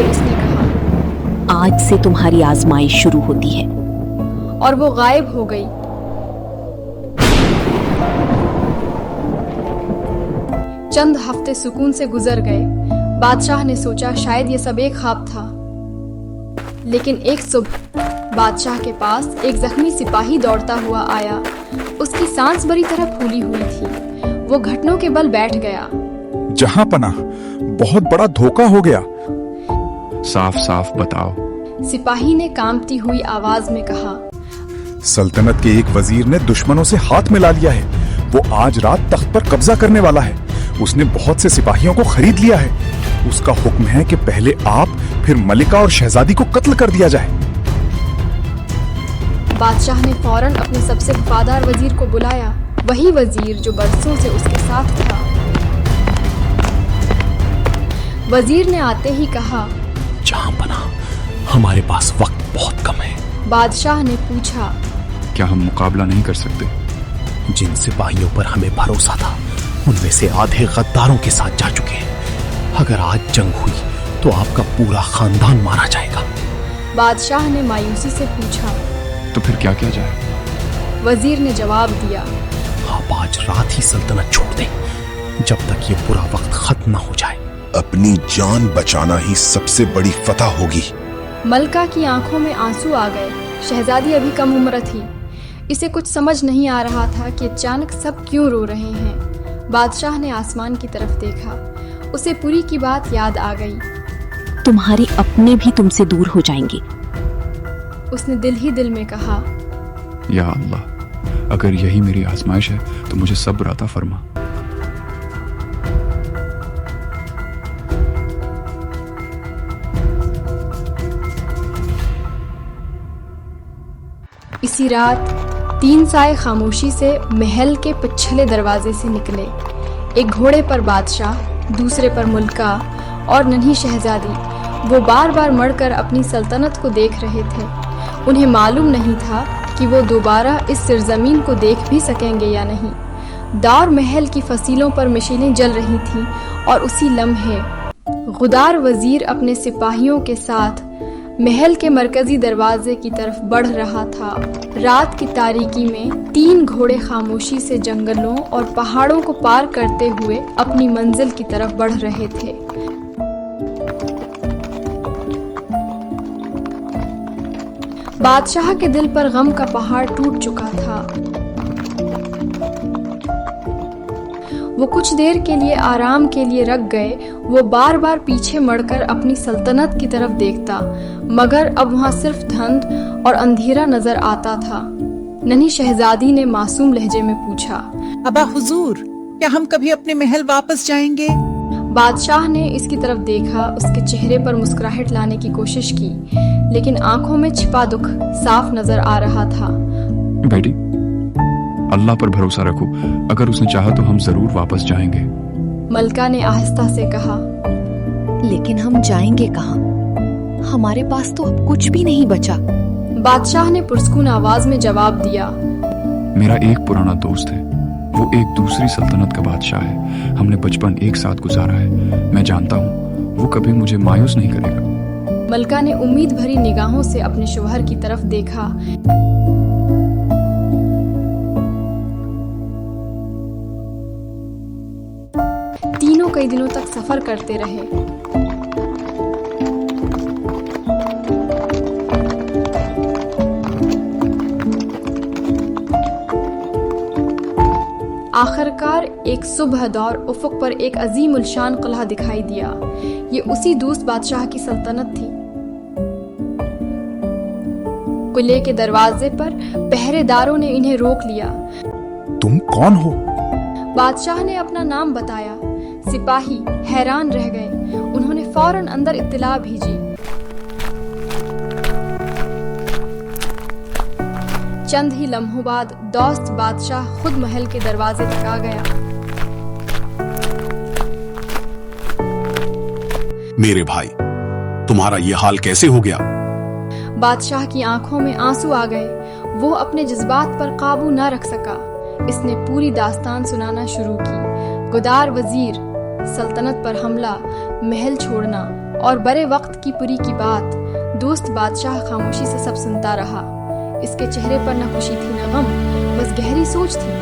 پھر اس نے کہا، آج سے تمہاری آزمائش شروع ہوتی ہے۔ اور وہ غائب ہو گئی۔ چند ہفتے سکون سے گزر گئے۔ بادشاہ نے سوچا شاید یہ سب ایک خواب تھا، لیکن ایک صبح بادشاہ کے پاس ایک زخمی سپاہی دوڑتا ہوا آیا۔ اس کی سانس بری طرح پھولی ہوئی تھی۔ وہ گھٹنوں کے بل بیٹھ گیا۔ جہاں پناہ، بہت بڑا دھوکہ ہو گیا۔ صاف صاف بتاؤ۔ سپاہی نے کانپتی ہوئی آواز میں کہا، سلطنت کے ایک وزیر نے دشمنوں سے ہاتھ ملا لیا ہے۔ وہ آج رات تخت پر قبضہ کرنے والا ہے۔ اس نے بہت سے سپاہیوں کو خرید لیا ہے۔ اس کا حکم ہے کہ پہلے آپ، پھر ملکہ اور شہزادی کو قتل کر دیا جائے۔ بادشاہ نے فوراً اپنے سب سے وفادار وزیر کو بلایا، وہی وزیر جو برسوں سے اس کے ساتھ تھا۔ وزیر نے آتے ہی کہا، جہاں پناہ، ہمارے پاس وقت بہت کم ہے۔ بادشاہ نے پوچھا، کیا ہم مقابلہ نہیں کر سکتے؟ جن سپاہیوں پر ہمیں بھروسہ تھا ان میں سے آدھے غداروں کے ساتھ جا چکے ہیں۔ اگر آج جنگ ہوئی تو آپ کا پورا خاندان مارا جائے گا۔ بادشاہ نے مایوسی سے پوچھا۔ تو پھر کیا کیا جائے؟ وزیر نے جواب دیا، آپ آج رات ہی سلطنت چھوڑ دیں جب تک یہ برا وقت ختم نہ ہو جائے۔ اپنی جان بچانا ہی سب سے بڑی فتح ہوگی۔ ملکہ کی آنکھوں میں آنسو آ گئے۔ شہزادی ابھی کم عمر تھی۔ اسے کچھ سمجھ نہیں آ رہا تھا کہ اچانک سب کیوں رو رہے ہیں۔ بادشاہ نے آسمان کی طرف دیکھا۔ اسے پوری کی بات یاد آ گئی۔ تمہارے اپنے بھی تم سے دور ہو جائیں گے۔ اس نے دل ہی دل میں کہا، یا اللہ، اگر یہی میری آزمائش ہے تو مجھے صبر عطا فرما۔ اسی رات 3 سائے خاموشی سے محل کے پچھلے دروازے سے نکلے۔ ایک گھوڑے پر بادشاہ، دوسرے پر ملکہ اور ننھی شہزادی۔ وہ بار بار مڑ کر اپنی سلطنت کو دیکھ رہے تھے۔ انہیں معلوم نہیں تھا کہ وہ دوبارہ اس سرزمین کو دیکھ بھی سکیں گے یا نہیں۔ دار محل کی فصیلوں پر مشینیں جل رہی تھیں اور اسی لمحے غدار وزیر اپنے سپاہیوں کے ساتھ محل کے مرکزی دروازے کی طرف بڑھ رہا تھا۔ رات کی تاریکی میں 3 گھوڑے خاموشی سے جنگلوں اور پہاڑوں کو پار کرتے ہوئے اپنی منزل کی طرف بڑھ رہے تھے۔ بادشاہ کے دل پر غم کا پہاڑ ٹوٹ چکا تھا۔ وہ کچھ دیر کے لیے آرام کے لیے رک گئے۔ وہ بار بار پیچھے مڑ کر اپنی سلطنت کی طرف دیکھتا، مگر اب وہاں صرف دھند اور اندھیرا نظر آتا تھا۔ ننھی شہزادی نے معصوم لہجے میں پوچھا، ابا حضور، کیا ہم کبھی اپنے محل واپس جائیں گے؟ بادشاہ نے اس کی طرف دیکھا، اس کے چہرے پر مسکراہٹ لانے کی کوشش کی، لیکن آنکھوں میں چھپا دکھ صاف نظر آ رہا تھا۔ بیٹی، اللہ پر بھروسہ رکھو، اگر اس نے چاہا تو ہم ضرور واپس جائیں گے۔ ملکہ نے آہستہ سے کہا، لیکن ہم جائیں گے کہاں؟ ہمارے پاس تو اب کچھ بھی نہیں بچا۔ بادشاہ نے پرسکون آواز میں جواب دیا، میرا ایک پرانا دوست ہے، وہ ایک دوسری سلطنت کا بادشاہ ہے۔ ہم نے بچپن ایک ساتھ گزارا ہے۔ میں جانتا ہوں وہ کبھی مجھے مایوس نہیں کرے گا۔ ملکہ نے امید بھری نگاہوں سے اپنے شوہر کی طرف دیکھا۔ تینوں کئی دنوں تک سفر کرتے رہے۔ آخرکار ایک صبح دور افق پر ایک عظیم الشان قلعہ دکھائی دیا۔ یہ اسی دوست بادشاہ کی سلطنت تھی۔ قلعے کے دروازے پر پہرے داروں نے انہیں روک لیا۔ تم کون ہو؟ بادشاہ نے اپنا نام بتایا۔ سپاہی حیران رہ گئے۔ انہوں نے فوراً اندر اطلاع بھیجی۔ چند ہی لمحوں بعد دوست بادشاہ خود محل کے دروازے تک آ گیا۔ میرے بھائی، تمہارا یہ حال کیسے ہو گیا؟ بادشاہ کی آنکھوں میں آنسو آ گئے۔ وہ اپنے جذبات پر قابو نہ رکھ سکا۔ اس نے پوری داستان سنانا شروع کی۔ غدار وزیر، سلطنت پر حملہ، محل چھوڑنا اور برے وقت کی پری کی بات دوست بادشاہ خاموشی سے سب سنتا رہا۔ اس کے چہرے پر نہ خوشی تھی نہ غم، بس گہری سوچ تھی۔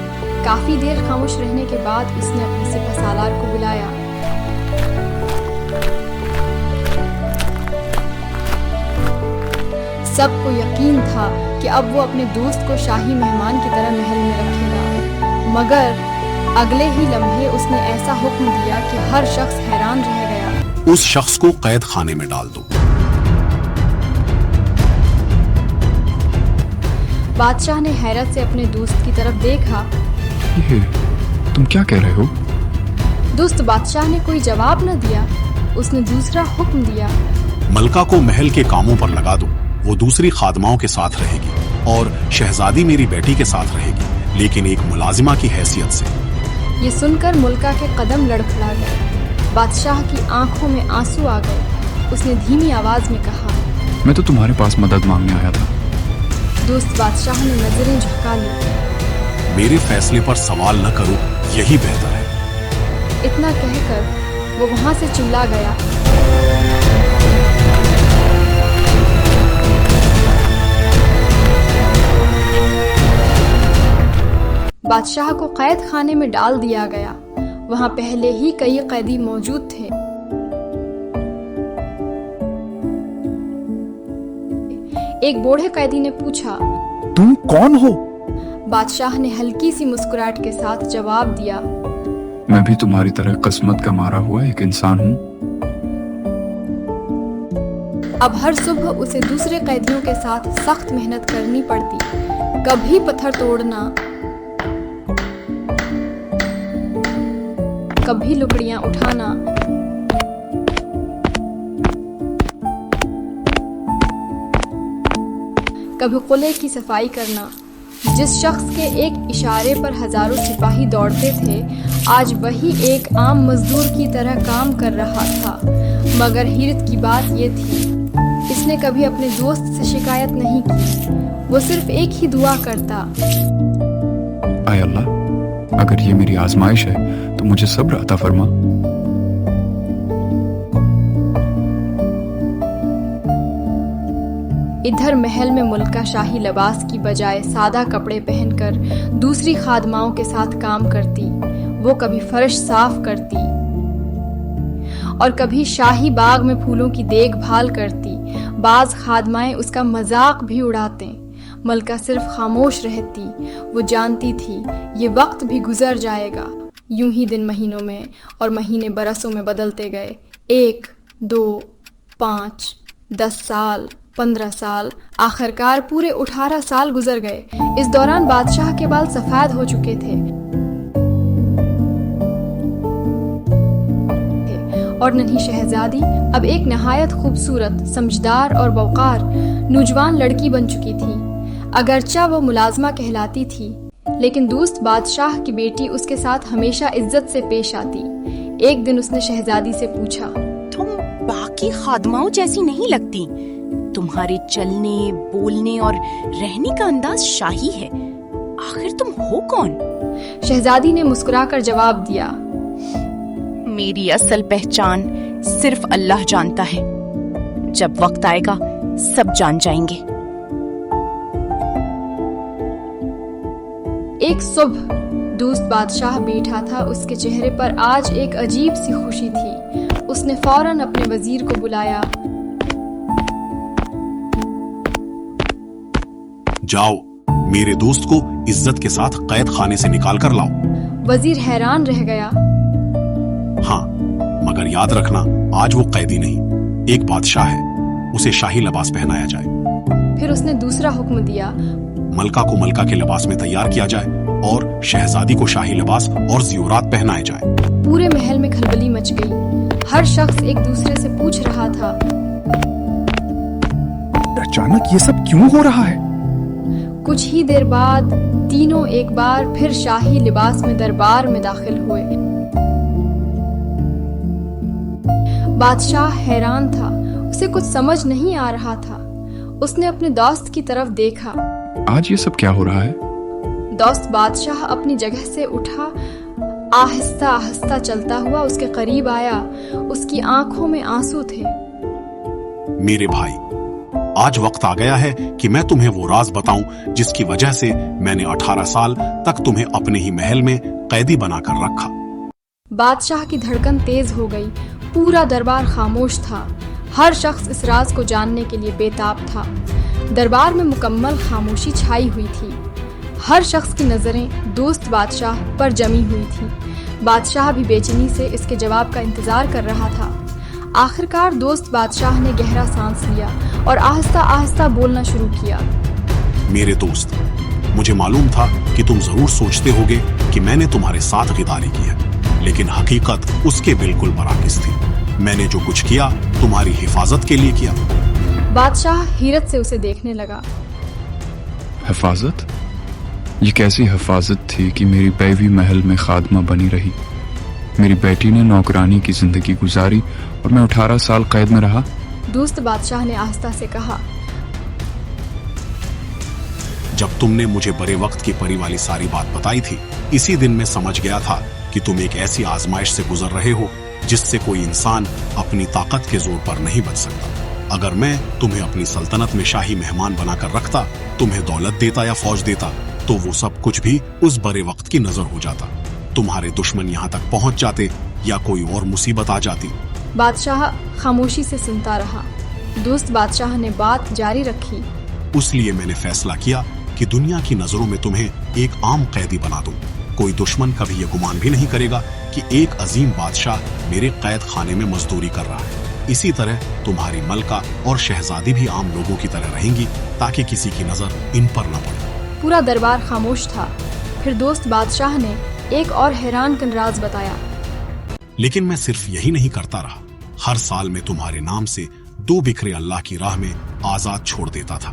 کافی دیر خاموش رہنے کے بعد اس نے اپنے سپہ سالار کو بلایا۔ سب کو یقین تھا کہ اب وہ اپنے دوست کو شاہی مہمان کی طرح محل میں رکھے گا، مگر اگلے ہی لمحے اس نے ایسا حکم دیا کہ ہر شخص حیران رہ گیا۔ اس شخص کو قید خانے میں ڈال دو۔ بادشاہ نے حیرت سے اپنے دوست کی طرف دیکھا۔ یہ تم کیا کہہ رہے ہو؟ دوست بادشاہ نے کوئی جواب نہ دیا۔ اس نے دوسرا حکم دیا۔ ملکہ کو محل کے کاموں پر لگا دو، وہ دوسری خادماؤں کے ساتھ رہے گی، اور شہزادی میری بیٹی کے ساتھ رہے گی، لیکن ایک ملازمہ کی حیثیت سے۔ یہ سن کر ملکہ کے قدم لڑکھڑا گئے۔ بادشاہ کی آنکھوں میں آنسو آ گئے۔ اس نے دھیمی آواز میں کہا، میں تو تمہارے پاس مدد مانگنے آیا تھا۔ دوست بادشاہ نے نظریں جھکا لی۔ میرے فیصلے پر سوال نہ کرو، یہی بہتر ہے۔ اتنا کہہ کر وہ وہاں سے چلا گیا۔ بادشاہ کو قید خانے میں ڈال دیا گیا۔ وہاں پہلے ہی کئی قیدی موجود تھے۔ ایک بوڑھے قیدی نے پوچھا، تم کون ہو؟ بادشاہ نے ہلکی سی مسکراہٹ کے ساتھ جواب دیا، میں بھی تمہاری طرح قسمت کا مارا ہوا ایک انسان ہوں۔ اب ہر صبح اسے دوسرے قیدیوں کے ساتھ سخت محنت کرنی پڑتی، کبھی پتھر توڑنا، کبھی لکڑیاں اٹھانا، کبھی قلعے کی صفائی کرنا۔ جس شخص کے ایک اشارے پر ہزاروں سپاہی دوڑتے تھے، آج وہی ایک عام مزدور کی طرح کام کر رہا تھا۔ مگر حیرت کی بات یہ تھی، اس نے کبھی اپنے دوست سے شکایت نہیں کی، وہ صرف ایک ہی دعا کرتا، اے اللہ، اگر یہ میری آزمائش ہے تو مجھے صبر عطا فرما۔ ادھر محل میں ملکہ شاہی لباس کی بجائے سادہ کپڑے پہن کر دوسری خادماؤں کے ساتھ کام کرتی۔ وہ کبھی فرش صاف کرتی اور کبھی شاہی باغ میں پھولوں کی دیکھ بھال کرتی۔ بعض خادمائیں اس کا مذاق بھی اڑاتے۔ ملکہ صرف خاموش رہتی۔ وہ جانتی تھی یہ وقت بھی گزر جائے گا۔ یوں ہی دن مہینوں میں اور مہینے برسوں میں بدلتے گئے۔ 1 2 5 10 سال 15 سال، آخرکار پورے 18 سال گزر گئے۔ اس دوران بادشاہ کے بال سفید ہو چکے تھے اور ننھی شہزادی اب ایک نہایت خوبصورت، سمجھدار اور وقار نوجوان لڑکی بن چکی تھی۔ اگرچہ وہ ملازمہ کہلاتی تھی، لیکن دوست بادشاہ کی بیٹی اس کے ساتھ ہمیشہ عزت سے پیش آتی۔ ایک دن اس نے شہزادی سے پوچھا، تم باقی خادماؤں جیسی نہیں لگتی، تمہارے چلنے، بولنے اور رہنے کا انداز شاہی ہے، آخر تم ہو کون؟ شہزادی نے مسکرا کر جواب دیا، میری اصل پہچان صرف اللہ جانتا ہے، جب وقت آئے گا سب جان جائیں گے۔ ایک صبح دوست بادشاہ بیٹھا تھا، اس کے چہرے پر آج ایک عجیب سی خوشی تھی۔ اس نے فوراً اپنے وزیر کو بلایا۔ جاؤ، میرے دوست کو عزت کے ساتھ قید خانے سے نکال کر لاؤ۔ وزیر حیران رہ گیا۔ ہاں، مگر یاد رکھنا آج وہ قیدی نہیں، ایک بادشاہ ہے، اسے شاہی لباس پہنایا جائے۔ پھر اس نے دوسرا حکم دیا، ملکہ کو ملکہ کے لباس میں تیار کیا جائے اور شہزادی کو شاہی لباس اور زیورات پہنائے جائے۔ پورے محل میں کھلبلی مچ گئی۔ ہر شخص ایک دوسرے سے پوچھ رہا تھا، اچانک یہ سب کیوں ہو رہا ہے؟ کچھ ہی دیر بعد تینوں ایک بار پھر شاہی لباس میں دربار میں داخل ہوئے۔ بادشاہ حیران تھا، اسے کچھ سمجھ نہیں آ رہا تھا۔ اس نے اپنے دوست کی طرف دیکھا۔ آج یہ سب کیا ہو رہا ہے؟ دوست بادشاہ اپنی جگہ سے اٹھا، آہستہ آہستہ چلتا ہوا اس کے قریب آیا۔ اس کی آنکھوں میں آنسو تھے۔ میرے بھائی، آج وقت آ گیا ہے کہ میں تمہیں وہ راز بتاؤں جس کی وجہ سے میں نے 18 سال تک تمہیں اپنے ہی محل میں قیدی بنا کر رکھا۔ بادشاہ کی دھڑکن تیز ہو گئی، پورا دربار خاموش تھا، ہر شخص اس راز کو جاننے کے لیے بے تاب تھا۔ دربار میں مکمل خاموشی چھائی ہوئی تھی، ہر شخص کی نظریں دوست بادشاہ پر جمی ہوئی تھی۔ بادشاہ بھی بے چینی سے اس کے جواب کا انتظار کر رہا تھا۔ آخرکار دوست بادشاہ نے گہرا سانس لیا اور آہستہ آہستہ بولنا شروع کیا۔ میرے دوست، مجھے معلوم تھا کہ تم ضرور سوچتے ہوگے کہ میں نے تمہارے ساتھ غداری کی ہے، لیکن حقیقت اس کے بالکل برعکس تھی۔ میں نے جو کچھ کیا تمہاری حفاظت کے لیے کیا۔ بادشاہ حیرت سے اسے دیکھنے لگا۔ حفاظت؟ یہ کیسی حفاظت تھی کہ میری بیوی محل میں خادمہ بنی رہی، میری بیٹی نے نوکرانی کی زندگی گزاری اور میں 18 سال قید میں رہا؟ دوست بادشاہ نے آہستہ سے کہا۔ جب تم نے مجھے برے وقت کی پری والی ساری بات بتائی تھی، اسی دن میں سمجھ گیا تھا کہ تم ایک ایسی آزمائش سے گزر رہے ہو جس سے کوئی انسان اپنی طاقت کے زور پر نہیں بچ سکتا۔ اگر میں تمہیں اپنی سلطنت میں شاہی مہمان بنا کر رکھتا، تمہیں دولت دیتا یا فوج دیتا، تو وہ سب کچھ بھی اس برے وقت کی نظر ہو جاتا، تمہارے دشمن یہاں تک پہنچ جاتے یا کوئی اور مصیبت آ جاتی۔ بادشاہ خاموشی سے سنتا رہا۔ دوست بادشاہ نے بات جاری رکھی۔ اس لیے میں نے فیصلہ کیا کہ دنیا کی نظروں میں تمہیں ایک عام قیدی بنا دوں۔ کوئی دشمن کبھی یہ گمان بھی نہیں کرے گا کہ ایک عظیم بادشاہ میرے قید خانے میں مزدوری کر رہا ہے۔ اسی طرح تمہاری ملکہ اور شہزادی بھی عام لوگوں کی طرح رہیں گی تاکہ کسی کی نظر ان پر نہ پڑے۔ پورا دربار خاموش تھا۔ پھر دوست بادشاہ نے ایک اور حیران کن راز بتایا۔ لیکن میں صرف یہی نہیں کرتا رہا، ہر سال میں تمہارے نام سے 2 بکرے اللہ کی راہ میں آزاد چھوڑ دیتا تھا۔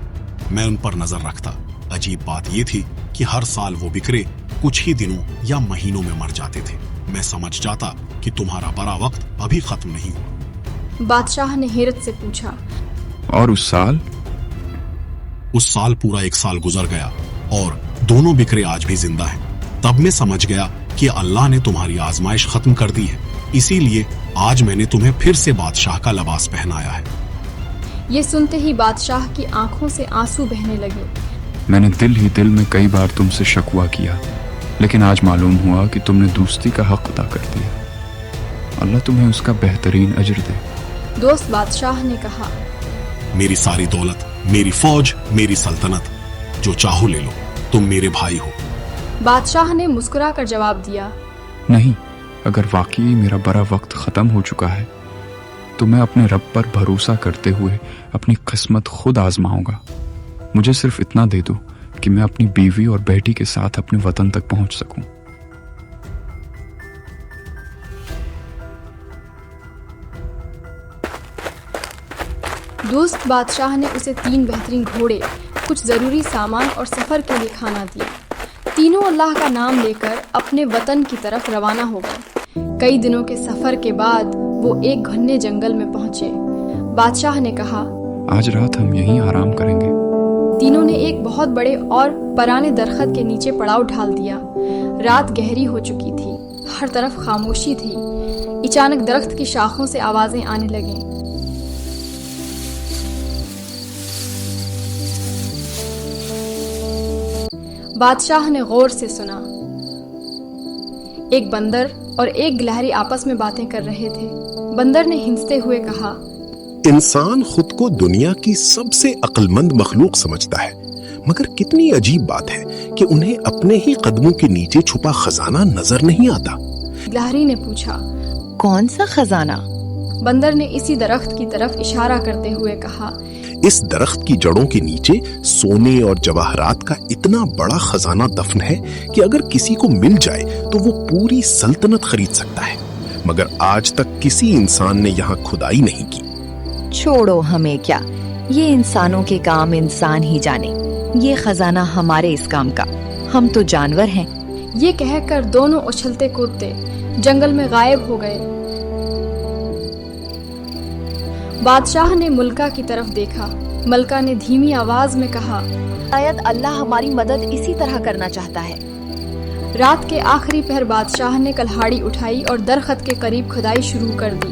میں ان پر نظر رکھتا۔ عجیب بات یہ تھی کہ ہر سال وہ بکرے کچھ ہی دنوں یا مہینوں میں مر جاتے تھے۔ میں سمجھ جاتا کہ تمہارا برا وقت ابھی ختم نہیں ہوا۔ بادشاہ نے حیرت سے پوچھا۔ اور اس سال؟ اس سال پورا 1 سال گزر گیا اور دونوں بکرے آج بھی زندہ ہیں۔ تب میں سمجھ گیا کہ اللہ نے تمہاری آزمائش ختم کر دی ہے، اسی لیے آج میں نے تمہیں پھر سے بادشاہ کا لباس پہنایا ہے۔ یہ سنتے ہی بادشاہ کی آنکھوں سے آنسو بہنے لگے۔ میں نے دل ہی دل میں کئی بار تم سے شکوہ کیا، لیکن آج معلوم ہوا کہ تم نے دوستی کا حق ادا کر دیا۔ اللہ تمہیں اس کا بہترین اجر دے۔ دوست بادشاہ نے کہا۔ میری ساری دولت، میری فوج، میری سلطنت، جو چاہو لے لو، تم میرے بھائی ہو۔ بادشاہ نے مسکرا کر جواب دیا۔ نہیں، اگر واقعی میرا برا وقت ختم ہو چکا ہے تو میں اپنے رب پر بھروسہ کرتے ہوئے اپنی قسمت خود آزماؤں گا۔ مجھے صرف اتنا دے دو کہ میں اپنی بیوی اور بیٹی کے ساتھ اپنے وطن تک پہنچ سکوں۔ دوست بادشاہ نے اسے 3 بہترین گھوڑے، کچھ ضروری سامان اور سفر کے لیے کھانا دیا۔ تینوں اللہ کا نام لے کر اپنے وطن کی طرف روانہ ہو گئے۔ کئی دنوں کے سفر کے بعد وہ ایک گھنے جنگل میں پہنچے۔ بادشاہ نے کہا، آج رات ہم یہیں آرام کریں گے۔ تینوں نے ایک بہت بڑے اور پرانے درخت کے نیچے پڑاؤ ڈھال دیا۔ رات گہری ہو چکی تھی، ہر طرف خاموشی تھی۔ اچانک درخت کی شاخوں سے آوازیں آنے لگیں۔ بادشاہ نے غور سے سنا۔ ایک بندر اور ایک گلہری آپس میں باتیں کر رہے تھے۔ بندر نے ہنستے ہوئے کہا، انسان خود کو دنیا کی سب سے عقل مند مخلوق سمجھتا ہے، مگر کتنی عجیب بات ہے کہ انہیں اپنے ہی قدموں کے نیچے چھپا خزانہ نظر نہیں آتا۔ گلہری نے پوچھا، کون سا خزانہ؟ بندر نے اسی درخت کی طرف اشارہ کرتے ہوئے کہا، اس درخت کی جڑوں کے نیچے سونے اور جواہرات کا اتنا بڑا خزانہ دفن ہے کہ اگر کسی کو مل جائے تو وہ پوری سلطنت خرید سکتا ہے، مگر آج تک کسی انسان نے یہاں کھدائی نہیں کی۔ چھوڑو ہمیں کیا، یہ انسانوں کے کام انسان ہی جانے، یہ خزانہ ہمارے اس کام کا، ہم تو جانور ہیں۔ یہ کہہ کر دونوں اچھلتے کودتے جنگل میں غائب ہو گئے۔ بادشاہ نے ملکہ کی طرف دیکھا۔ ملکہ نے دھیمی آواز میں کہا، شاید اللہ ہماری مدد اسی طرح کرنا چاہتا ہے۔ رات کے آخری پہر بادشاہ نے کلہاڑی اٹھائی اور درخت کے قریب کھدائی شروع کر دی۔